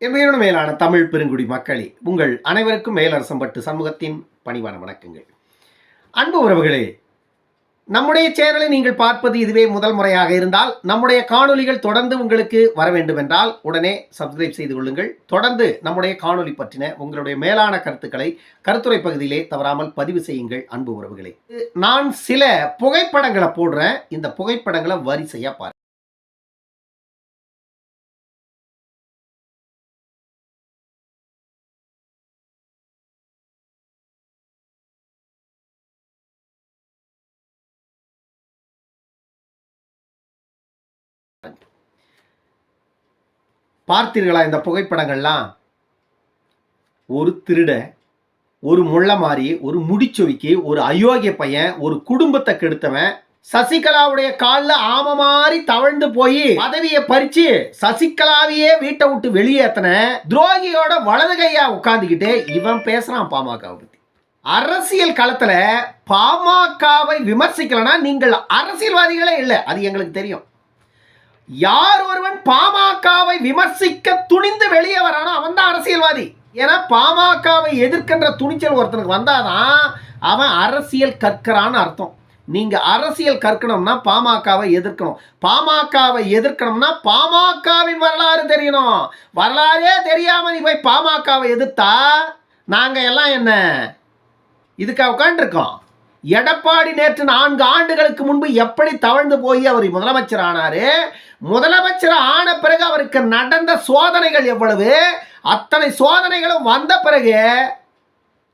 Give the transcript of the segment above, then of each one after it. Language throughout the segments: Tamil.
என் மேலான தமிழ் பெருங்குடி மக்களே, உங்கள் அனைவருக்கும் மேலரசம்பட்டு சமூகத்தின் பணிவான வணக்கங்கள். அன்பு உறவுகளே, நம்முடைய சேனலை நீங்கள் பார்ப்பது இதுவே முதல் முறையாக இருந்தால் நம்முடைய காணொலிகள் தொடர்ந்து உங்களுக்கு வர வேண்டும் என்றால் உடனே சப்ஸ்கிரைப் செய்து கொள்ளுங்கள். தொடர்ந்து நம்முடைய காணொலி பற்றின உங்களுடைய மேலான கருத்துக்களை கருத்துரை பகுதியிலே தவறாமல் பதிவு செய்யுங்கள். அன்பு உறவுகளே, நான் சில புகைப்படங்களை போடுறேன். இந்த புகைப்படங்களை வரிசையா பாருங்க. பார்த்தீர்களா இந்த புகைப்படங்கள்லாம்? ஒரு திருட, ஒரு முள்ள மாறி, ஒரு முடிச்சொவிக்கு, ஒரு அயோக்கிய பையன், ஒரு குடும்பத்தை கெடுத்தவன், சசிகலாவுடைய காலில் ஆம மாதிரி தவழ்ந்து போய் பதவியை பறிச்சு சசிகலாவையே வீட்டை விட்டு வெளியேற்றின துரோகியோட வலது கையா உட்கார்ந்துக்கிட்டு இவன் பேசுறான் பாமகவை பத்தி. அரசியல் களத்துல பாமகவை விமர்சிக்கலன்னா நீங்கள் அரசியல்வாதிகளே இல்லை, அது எங்களுக்கு தெரியும். யார் ஒருவன் பாமகவை விமர்சிக்க துணிந்து வெளியே வரானோ அவன் தான் அரசியல்வாதி. ஏன்னா பாமகவை எதிர்க்கின்ற துணிச்சல் ஒருத்தனுக்கு வந்தாதான் அவன் அரசியல் கற்கிறான்னு அர்த்தம். நீங்க அரசியல் கற்கணும்னா பாமகவை எதிர்க்கணும். பாமகவை எதிர்க்கணும்னா பாமகவின் வரலாறு தெரியணும். வரலாறே தெரியாம நீ போய் பாமகவை எதிர்த்தா நாங்க எல்லாம் என்ன இதுக்காக உட்காந்துருக்கோம்? எடப்பாடி நேற்று 4 ஆண்டுகளுக்கு முன்பு எப்படி தவழ்ந்து போய் அவர் முதலமைச்சர் ஆனாரு? முதலமைச்சர் ஆன பிறகு அவருக்கு நடந்த சோதனைகள் எவ்வளவு? அத்தனை சோதனைகளும் வந்த பிறகு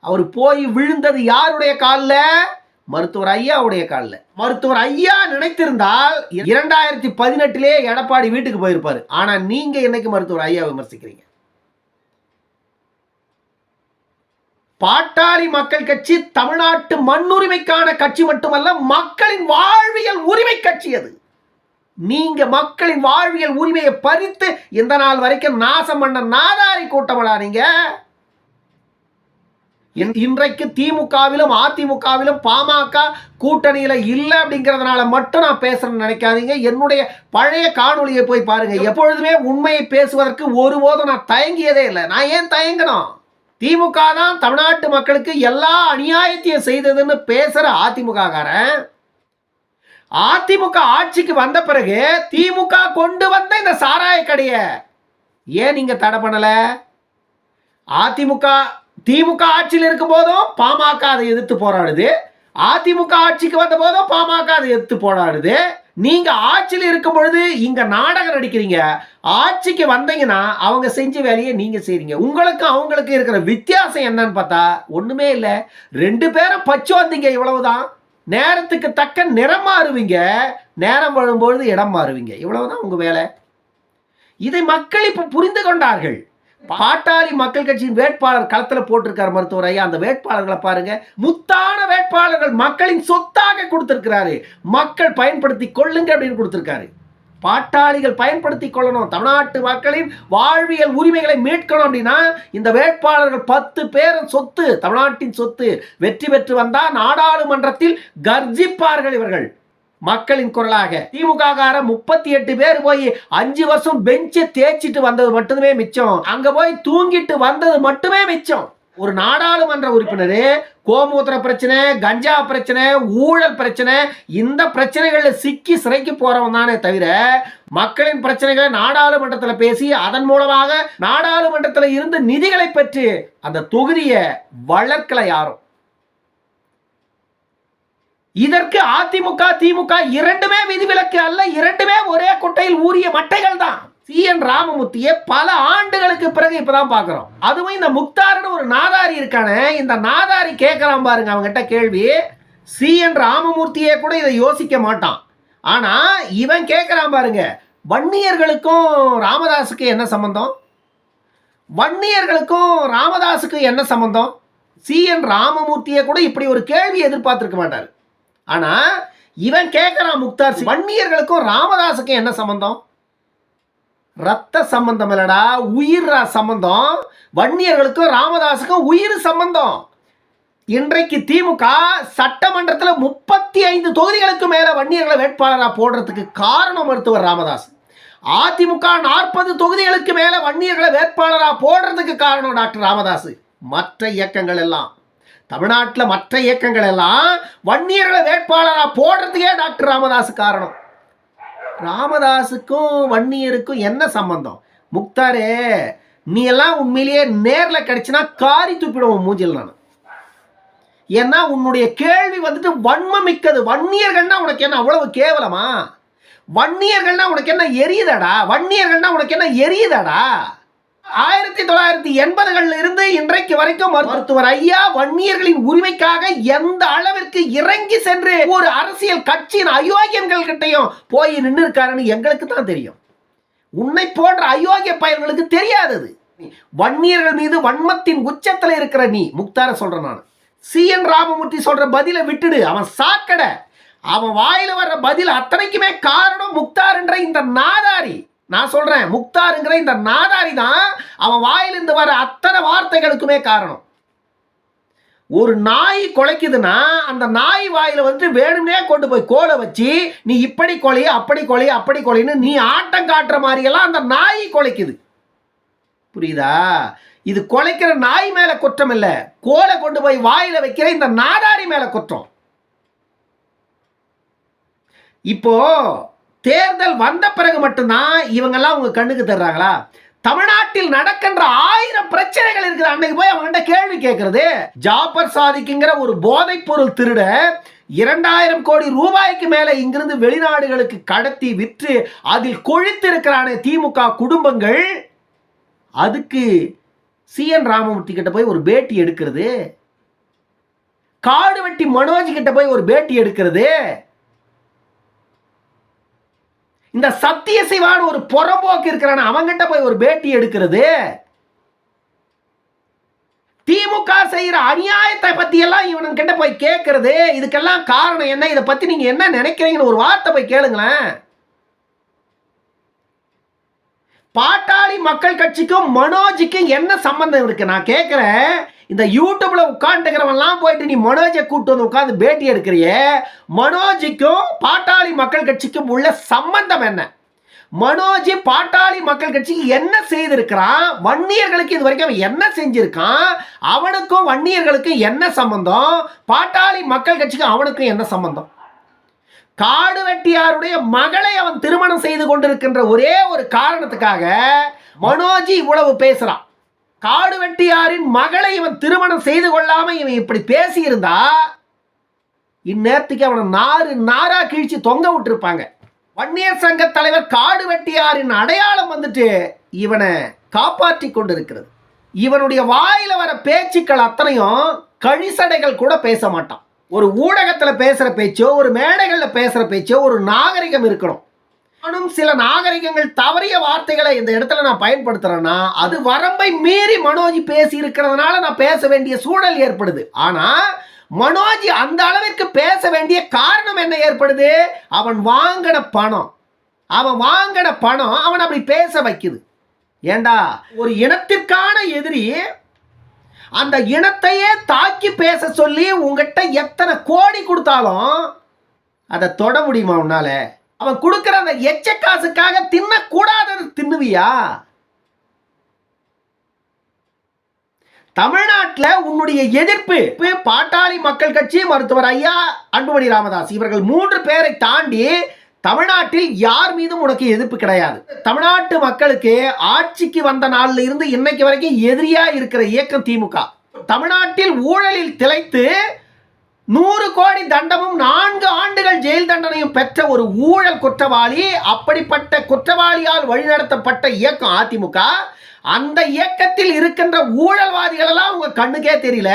அவர் போய் விழுந்தது யாருடைய காலில்? மருத்துவர் ஐயாவுடைய காலில். மருத்துவர் ஐயா நினைத்திருந்தால் 2018 எடப்பாடி வீட்டுக்கு போயிருப்பாரு. ஆனா நீங்க என்னைக்கு மருத்துவர் ஐயா விமர்சிக்கிறீங்க? பாட்டாளி மக்கள் கட்சி தமிழ்நாட்டு மண்ணுரிமைக்கான கட்சி மட்டுமல்ல, மக்களின் வாழ்வியல் உரிமை கட்சி. அது நீங்க மக்களின் வாழ்வியல் உரிமையை பறித்து இந்த நாள் வரைக்கும் நாசம் பண்ண நாதாரி கூட்டமடா நீங்க. இன்றைக்கு திமுகவிலும் அதிமுகவிலும் பாமக கூட்டணியில இல்லை அப்படிங்கிறதுனால மட்டும் நான் பேசுறேன்னு நினைக்காதீங்க. என்னுடைய பழைய காணொலியை போய் பாருங்க. எப்பொழுதுமே உண்மையை பேசுவதற்கு ஒருபோதும் நான் தயங்கியதே இல்லை. நான் ஏன் தயங்கணும்? திமுக தான் தமிழ்நாட்டு மக்களுக்கு எல்லா அநியாயத்தையும் செய்ததுன்னு பேசுற அதிமுக காரன் அதிமுக ஆட்சிக்கு வந்த பிறகு திமுக கொண்டு வந்த இந்த சாராய கடைய ஏன் நீங்க தடை பண்ணல? திமுக ஆட்சியில் இருக்கும் போதும் பாமக அதை எதிர்த்து போராடுது. அதிமுக ஆட்சிக்கு வந்த போதும் பாமக அதை எதிர்த்து போராடுது. நீங்க ஆட்சியில் இருக்கும் பொழுது இங்க நாடகம் நடிக்கிறீங்க. ஆட்சிக்கு வந்தீங்கன்னா அவங்க செஞ்ச வேலையை நீங்க செய்றீங்க. உங்களுக்கு அவங்களுக்கு இருக்கிற வித்தியாசம் என்னன்னு பார்த்தா ஒண்ணுமே இல்லை. 2 பேரும் பச்சு வந்தீங்க, இவ்வளவுதான். நேரத்துக்கு தக்க நிறம் மாறுவீங்க, நேரம் வரும்பொழுது இடம் மாறுவீங்க, இவ்வளவுதான் உங்க வேலை. இதை மக்கள் இப்ப புரிந்து கொண்டார்கள். பாட்டாளி மக்கள் கட்சியின் வேட்பாளர் களத்தில் போட்டிருக்காரு மருத்துவர் ஐயா. அந்த வேட்பாளர்களை பாருங்க, முத்தான வேட்பாளர்கள், மக்களின் சொத்தாக கொடுத்திருக்கிறாரு. மக்கள் பயன்படுத்தி கொள்ளுங்க அப்படின்னு கொடுத்திருக்காரு. பாட்டாளிகள் பயன்படுத்தி கொள்ளணும். தமிழ்நாட்டு மக்களின் வாழ்வியல் உரிமைகளை மீட்கணும் அப்படின்னா இந்த வேட்பாளர்கள் 10 பேரும் சொத்து, தமிழ்நாட்டின் சொத்து. வெற்றி பெற்று வந்தா நாடாளுமன்றத்தில் கர்ஜிப்பார்கள் இவர்கள், மக்களின் குரலாக. திமுக 38 பேர் போய் 5 வருஷம் பெஞ்சை தேய்ச்சிட்டு வந்தது மட்டுமே மிச்சம். அங்க போய் தூங்கிட்டு வந்தது மட்டுமே மிச்சம். ஒரு நாடாளுமன்ற உறுப்பினர் கோமூத்திர பிரச்சனை, கஞ்சா பிரச்சனை, ஊழல் பிரச்சனை, இந்த பிரச்சனைகள்ல சிக்கி சிறைக்கு போறவன் தானே தவிர மக்களின் பிரச்சனைகளை நாடாளுமன்றத்தில் பேசி அதன் மூலமாக நாடாளுமன்றத்தில் இருந்து நிதிகளை பெற்று அந்த தொகுதியை வளர்க்கல யாரும். இதற்கு அதிமுக திமுக இரண்டுமே விதிவிலக்கு அல்ல. இரண்டுமே ஒரே குட்டையில் ஊறிய மட்டைகள் தான். CN ராமமூர்த்தியை பல ஆண்டுகளுக்கு பிறகு இப்பதான் பாக்குறோம். அதுவும் இந்த முக்தார்னு ஒரு நாதாரி இருக்கானே, இந்த நாதாரி கேட்கறான் பாருங்க அவங்கிட்ட கேள்வி. CN ராமமூர்த்தியே கூட இதை யோசிக்க மாட்டான். ஆனா இவன் கேட்கறான் பாருங்க, வன்னியர்களுக்கும் ராமதாஸுக்கு என்ன சம்பந்தம்? வன்னியர்களுக்கும் ராமதாஸுக்கு என்ன சம்பந்தம்? CN ராமமூர்த்தியை கூட இப்படி ஒரு கேள்வி எதிர்பார்த்திருக்க மாட்டார். ஆனா இவன் கேட்கிறான் முக்தார், வன்னியர்களுக்கும் ராமதாஸுக்கும் என்ன சம்பந்தம்? ரத்த சம்பந்தம் இல்லடா, உயிர் சம்பந்தம். வன்னியர்களுக்கும் ராமதாஸுக்கும் உயிர் சம்பந்தம். இன்றைக்கு திமுக சட்டமன்றத்தில் 35 தொகுதிகளுக்கு மேல வன்னியர்களை வேட்பாளராக போடுறதுக்கு காரணம் மருத்துவர் ராமதாஸ். அதிமுக 40 தொகுதிகளுக்கு மேல வன்னியர்களை வேட்பாளரா போடுறதுக்கு காரணம் டாக்டர் ராமதாஸ். மற்ற இயக்கங்கள் எல்லாம், தமிழ்நாட்டில் மற்ற இயக்கங்கள் எல்லாம் வன்னியர்களை வேட்பாளரா போடுறதுக்கே டாக்டர் ராமதாஸ் காரணம். ராமதாஸுக்கும் வன்னியருக்கும் என்ன சம்பந்தம்? முக்தாரே, நீ எல்லாம் உண்மையிலேயே நேர்ல கிடைச்சுனா காரி துப்பிடுவோம் மூஞ்சில் நான். ஏன்னா உன்னுடைய கேள்வி வந்துட்டு வன்மம் மிக்கது. வன்னியர்கள்னா உனக்கு என்ன அவ்வளவு கேவலமா? வன்னியர்கள்னா உனக்கு என்ன எரியுதாடா? வன்னியர்கள்னா உனக்கு என்ன எரியுதாடா? 1980களில் இருந்து இன்றைக்கு வரைக்கும் மருத்துவர் ஐயா வன்னியர்களின் உரிமைக்காக எந்த அளவிற்கு இறங்கி சென்று ஒரு அரசியல் கட்சியின் அயோக்கியன்கள் கிட்டையும் போய் நின்று இருக்காருன்னு எங்களுக்கு தான் தெரியும். உன்னை போன்ற அயோக்கிய பயல்களுக்கு தெரியாதது. வன்னியர்கள் மீது வன்மத்தின் உச்சத்தில் இருக்கிற நீ முக்தார சொல்ற நான். CN ராமமூர்த்தி சொல்ற பதில விட்டுடு, அவன் சாக்கடை. அவன் வாயில வர்ற பதில் அத்தனைக்குமே காரணம் முக்தார் என்ற இந்த நாதாரி. நான் சொல்றேன், முக்தாருங்கிற இந்த நாதாரி தான் அவன் வாயிலிருந்து வர அத்தனை வார்த்தைகளுக்குமே காரணம். ஒரு நாய் கொலைக்குதுன்னா அந்த நாய் வாயில வந்து வேணும்னே கொண்டு போய் கோலை வச்சு நீ இப்படி கொலை அப்படி கொலை அப்படி கொலைன்னு நீ ஆட்டம் காட்டுற மாதிரி எல்லாம் அந்த நாய் கொலைக்குது. புரியுதா? இது கொலைக்கிற நாய் மேல குற்றம் இல்ல, கோலை கொண்டு போய் வாயில வைக்கிற இந்த நாதாரி மேல குற்றம். இப்போ தேர்தல் வந்த பிறகு மட்டும்தான் இவங்கெல்லாம் உங்க கண்ணுக்கு தர்றாங்களா? தமிழ்நாட்டில் நடக்கின்ற 1000 பிரச்சனைகள் இருக்குது. அன்னைக்கு போய் அவங்ககிட்ட கேள்வி கேட்கறது. ஜாபர் சாதிக்குங்கிற ஒரு போதைப் பொருள் திருட 2000 கோடி ரூபாய்க்கு மேல இங்கிருந்து வெளிநாடுகளுக்கு கடத்தி விற்று அதில் கொழித்து இருக்கிறான திமுக குடும்பங்கள், அதுக்கு CN ராமமூர்த்தி கிட்ட போய் ஒரு பேட்டி எடுக்கிறது, காடு வெட்டி மனோஜ் கிட்ட போய் ஒரு பேட்டி எடுக்கிறது, இந்த சத்திய சிவான ஒரு புறம்போக்கு இருக்கிறான அவங்கிட்ட போய் ஒரு பேட்டி எடுக்கிறது, திமுக செய்யற அநியாயத்தை பத்தி எல்லாம் இவன் கிட்ட போய் கேட்கறது. இதுக்கெல்லாம் காரணம் என்ன? இதை பத்தி நீங்க என்ன நினைக்கிறீங்கன்னு ஒரு வார்த்தை போய் கேளுங்களேன். பாட்டாளி மக்கள் கட்சிக்கும் மனோஜுக்கும் என்ன சம்பந்தம் இருக்கு? நான் கேட்கிறேன். இந்த யூடியூப்ல உட்காந்துக்கிறவன்லாம் போயிட்டு நீ மனோஜை கூட்டு வந்து உட்காந்து பேட்டி எடுக்கிறியே, மனோஜுக்கும் பாட்டாளி மக்கள் கட்சிக்கும் உள்ள சம்பந்தம் என்ன? மனோஜ் பாட்டாளி மக்கள் கட்சிக்கு என்ன செய்திருக்கிறான்? வன்னியர்களுக்கு இது வரைக்கும் அவன் என்ன செஞ்சிருக்கான்? அவனுக்கும் வன்னியர்களுக்கும் என்ன சம்பந்தம்? பாட்டாளி மக்கள் கட்சிக்கும் அவனுக்கும் என்ன சம்பந்தம்? காடு வெட்டியாருடைய மகளை அவன் திருமணம் செய்து கொண்டிருக்கின்ற ஒரே ஒரு காரணத்துக்காக மனோஜ் இவ்வளவு பேசுறான். காடு வெட்டியாரின் மகளை இவன் திருமணம் செய்து கொள்ளாம இவன் இப்படி பேசி இருந்தா இந்நேரத்துக்கு அவனை நாரா கிழிச்சு தொங்க விட்டுருப்பாங்க. வன்னியர் சங்க தலைவர் காடு வெட்டியாரின் அடையாளம் வந்துட்டு இவனை காப்பாற்றி கொண்டிருக்கிறது. இவனுடைய வாயில வர பேச்சுக்கள் அத்தனையும் கழிசடைகள் கூட பேச மாட்டான். ஒரு ஊடகத்தில் பேசுற பேச்சோ, ஒரு மேடைகளில் பேசுற பேச்சோ ஒரு நாகரிகம் இருக்கணும். நானும் சில நாகரிகங்கள் தவறிய வார்த்தைகளை இந்த இடத்துல நான் பயன்படுத்துறேன்னா அது வரம்பை மீறி மனோஜ் பேசி இருக்கிறதுனால நான் பேச வேண்டிய சூழல் ஏற்படுது. ஆனா மனோஜ் அந்த அளவிற்கு பேச வேண்டிய காரணம் என்ன ஏற்படுது? அவன் வாங்கின பணம் அவன் அப்படி பேச வைக்குது. ஏண்டா, ஒரு இனத்திற்கான எதிரி அந்த இனத்தையே தாக்கி பேச சொல்லி உங்ககிட்ட எத்தனை கோடி கொடுத்தாலும் அதை தொட முடியுமா உன்னால? அவன் கொடுக்கிற அந்த எச்ச காசுக்காக தின்னக்கூடாதது தின்னுவியா? தமிழ்நாட்டில் உன்னுடைய எதிர்ப்பு பாட்டாளி மக்கள் கட்சி, மருத்துவர் ஐயா அன்புமணி ராமதாஸ் இவர்கள் 3 பேரை தாண்டி தமிழ்நாட்டில் யார் மீதும் உனக்கு எதிர்ப்பு கிடையாது. தமிழ்நாட்டு மக்களுக்கு ஆட்சிக்கு வந்த நாள்ல இருந்து இன்னைக்கு வரைக்கும் எதிரியா இருக்கிற இயக்கம் திமுக. தமிழ்நாட்டில் ஊழலில் திளைத்து 100 கோடி தண்டமும் 4 ஆண்டுகள் ஜெயில் தண்டனையும் பெற்ற ஒரு ஊழல் குற்றவாளி. அப்படிப்பட்ட குற்றவாளியால் வழிநடத்தப்பட்ட இயக்கம் அதிமுக. அந்த இயக்கத்தில் இருக்கின்ற ஊழல்வாதிகள் எல்லாம் உங்க கண்ணுக்கே தெரியல.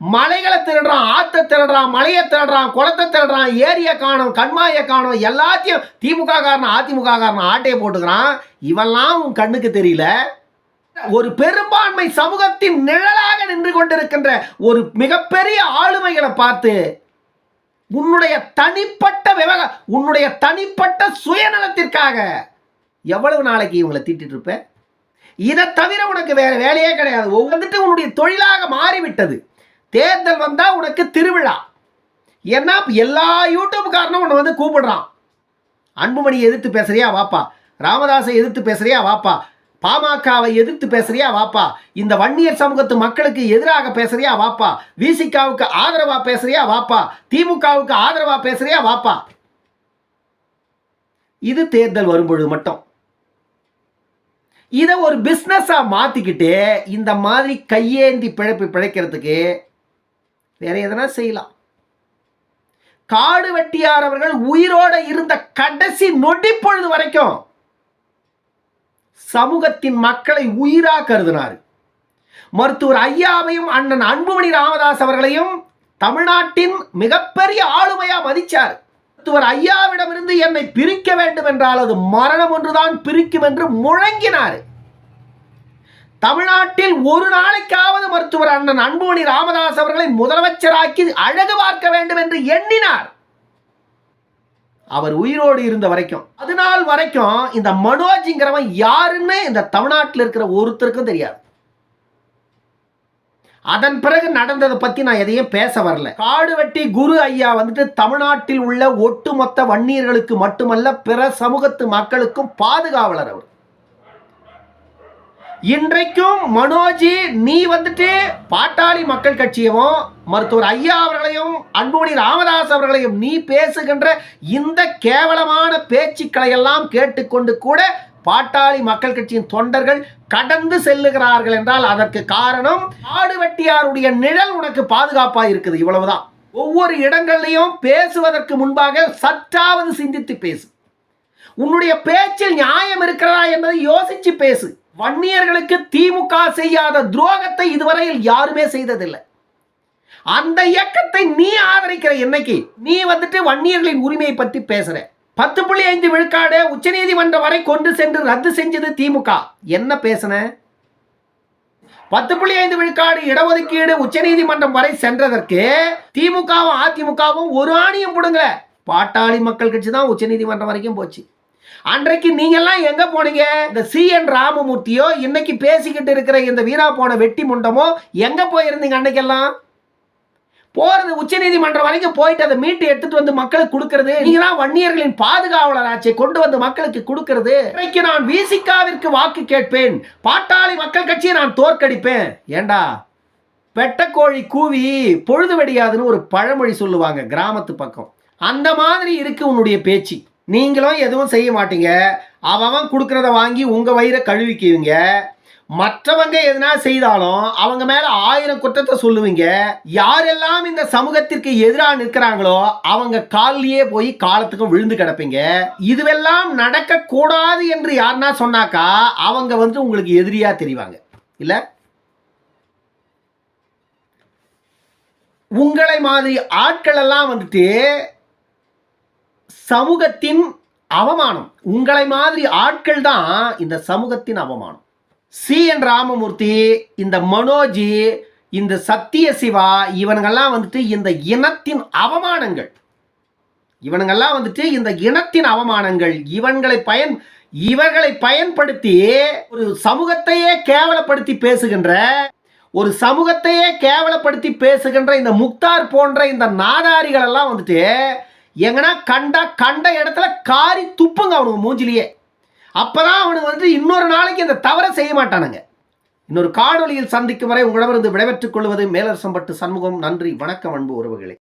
மலைகளை திருடுறான், ஆத்தை திருடுறான், மலையை திருடுறான், குளத்தை திருடுறான், ஏரியை காணும், கண்மாயை காணும், எல்லாத்தையும் திமுக காரன் அதிமுக காரன் ஆட்டையை போட்டுக்கிறான். இவெல்லாம் உன் கண்ணுக்கு தெரியல. ஒரு பெரும்பான்மை சமூகத்தின் நிழலாக நின்று கொண்டிருக்கின்ற ஒரு மிகப்பெரிய ஆளுமைகளை பார்த்து உன்னுடைய தனிப்பட்ட சுயநலத்திற்காக எவ்வளவு நாளைக்கு இவங்களை திட்டிட்டு இருப்ப? இதை தவிர உனக்கு வேற வேலையே கிடையாது. ஒவ்வொன்றுட்டு உன்னுடைய தொழிலாக மாறிவிட்டது. தேர்தல் வந்தா உனக்கு திருவிழா. ஏன்னா எல்லா யூடியூப் காரனும் உன்னை வந்து கூப்பிடுறான். அன்புமணி எதிர்த்து பேசுறியா? வாப்பா. ராமதாஸை எதிர்த்து பேசுறியா வாப்பா, பாமகவை எதிர்த்து பேசுறியா வாப்பா, இந்த வன்னியர் சமூகத்து மக்களுக்கு எதிராக பேசுறியா வாப்பா, விசிகாவுக்கு ஆதரவா பேசுறியா வாப்பா, திமுகவுக்கு ஆதரவா பேசுறியா வாப்பா. இது தேர்தல் வரும்பொழுது மட்டும். இதை ஒரு பிஸ்னஸா மாத்திக்கிட்டு இந்த மாதிரி கையேந்தி பிழைப்பு பிழைக்கிறதுக்கு வேற எதனா செய்யலாம். காடு வெட்டியார் அவர்கள் உயிரோட இருந்த கடைசி நொடி பொழுது வரைக்கும் சமூகத்தின் மக்களை உயிரா கருதினார். மருத்துவர் ஐயாவையும் அண்ணன் அன்புமணி ராமதாஸ் அவர்களையும் தமிழ்நாட்டின் மிகப்பெரிய ஆளுமையா மதிச்சார். மருத்துவர் ஐயாவிடமிருந்து என்னை பிரிக்க வேண்டும் என்றால் அது மரணம் ஒன்றுதான் பிரிக்கும் என்று முழங்கினார். தமிழ்நாட்டில் ஒரு நாளைக்காவது மருத்துவர் அண்ணன் அன்புமணி ராமதாஸ் அவர்களை முதலமைச்சராக்கி அழகு பார்க்க வேண்டும் என்று எண்ணினார். அவர் உயிரோடு இருந்த வரைக்கும், அதனால் வரைக்கும் இந்த மனோஜ்ங்கிறவன் யாருன்னு இந்த தமிழ்நாட்டில் இருக்கிற ஒருத்தருக்கும் தெரியாது. அதன் பிறகு நடந்ததை பத்தி நான் எதையும் பேச வரல. காடு வெட்டி குரு ஐயா தமிழ்நாட்டில் உள்ள ஒட்டுமொத்த வன்னியர்களுக்கு மட்டுமல்ல பிற சமூகத்து மக்களுக்கும் பாதுகாவலர். அவர் இன்றைக்கும் மனோஜி நீ பாட்டாளி மக்கள் கட்சியவும் மருத்துவர் ஐயா அவர்களையும் அன்புமணி ராமதாஸ் அவர்களையும் நீ பேசுகின்ற இந்த கேவலமான பேச்சுக்களை எல்லாம் கேட்டுக்கொண்டு கூட பாட்டாளி மக்கள் கட்சியின் தொண்டர்கள் கடந்து செல்லுகிறார்கள் என்றால் அதற்கு காரணம் காடு வெட்டியாருடைய நிழல் உனக்கு பாதுகாப்பாக இருக்குது. இவ்வளவுதான். ஒவ்வொரு இடங்களிலையும் பேசுவதற்கு முன்பாக சற்றாவது சிந்தித்து பேசு. உன்னுடைய பேச்சில் நியாயம் இருக்கிறதா என்பதை யோசிச்சு பேசு. வன்னியர்களுக்கு திமுக செய்யாத துரோகத்தை இதுவரையில் யாருமே செய்ததில்லை. அந்த இயக்கத்தை நீ ஆதரிக்கிற என்னைக்கு நீ வன்னியர்களின் உரிமையை பற்றி பேசுற. 10.5 விழுக்காடு உச்சநீதிமன்றம் வரை கொண்டு சென்று ரத்து செஞ்சது திமுக. என்ன பேசுன? 10.5 விழுக்காடு இடஒதுக்கீடு உச்சநீதிமன்றம் வரை சென்றதற்கு திமுகவும் அதிமுகவும் ஒரு ஆணியும் புடுங்கல. பாட்டாளி மக்கள் கட்சி தான் உச்சநீதிமன்றம் வரைக்கும் போச்சு. அன்றைக்கு நீங்க எல்லாம் எங்க போனீங்க? இந்த CN ராமமூர்த்தியோ இன்னைக்கு பேசிக்கிட்டு இருக்கிற இந்த வீணா போன வெட்டி முண்டமோ எங்க போயிருந்தீங்க? அன்னைக்கெல்லாம் போறது உச்சநீதிமன்றம் வரைக்கும் போயிட்டு அதை மீட்டு எடுத்துட்டு வந்து மக்களுக்கு கொடுக்கிறது. நீங்க தான் வன்னியர்களின் பாதுகாவலர் ஆட்சியை கொண்டு வந்து மக்களுக்கு கொடுக்கிறது. இன்றைக்கு நான் விசிகாவிற்கு வாக்கு கேட்பேன், பாட்டாளி மக்கள் கட்சியை நான் தோற்கடிப்பேன். ஏண்டா பெட்டக்கோழி கூவி பொழுது வெடியாதுன்னு ஒரு பழமொழி சொல்லுவாங்க கிராமத்து பக்கம். அந்த மாதிரி இருக்கு உன்னுடைய பேச்சு. நீங்களும் எதுவும் செய்ய மாட்டீங்க. அவன் கொடுக்கறத வாங்கி உங்க வயிறை கழுவிக்குவீங்க. மற்றவங்க எதனா செய்தாலும் அவங்க மேல 1000 குற்றத்தை சொல்லுவீங்க. யாரெல்லாம் இந்த சமூகத்திற்கு எதிராக நிற்கிறாங்களோ அவங்க காலிலேயே போய் காலத்துக்கும் விழுந்து கிடப்பீங்க. இதுவெல்லாம் நடக்க கூடாது என்று யாருன்னா சொன்னாக்கா அவங்க உங்களுக்கு எதிரியா தெரிவாங்க. இல்ல உங்களை மாதிரி ஆட்கள் எல்லாம் சமூகத்தின் அவமானம். உங்களை மாதிரி ஆட்கள் தான் இந்த சமூகத்தின் அவமானம். CN ராமமூர்த்தி, இந்த மனோஜி, இந்த சத்திய சிவா இவனுங்கெல்லாம் இந்த இனத்தின் அவமானங்கள். இவனுங்கெல்லாம் இந்த இனத்தின் அவமானங்கள். இவர்களை பயன்படுத்தி ஒரு சமூகத்தையே கேவலப்படுத்தி பேசுகின்ற இந்த முக்தார் போன்ற இந்த நாதாரிகள் எல்லாம் எங்கன்னா கண்ட இடத்துல காரி துப்புங்க அவனுக்கு மூஞ்சிலேயே. அப்பதான் அவனுக்கு இன்னொரு நாளைக்கு இந்த தவறை செய்ய மாட்டானுங்க. இன்னொரு காணொலியில் சந்திக்கும் வரை உங்களிடமிருந்து விடைபெற்றுக் கொள்வது மேலரசம்பட்டு சண்முகம். நன்றி, வணக்கம் அன்பு உறவுகளே.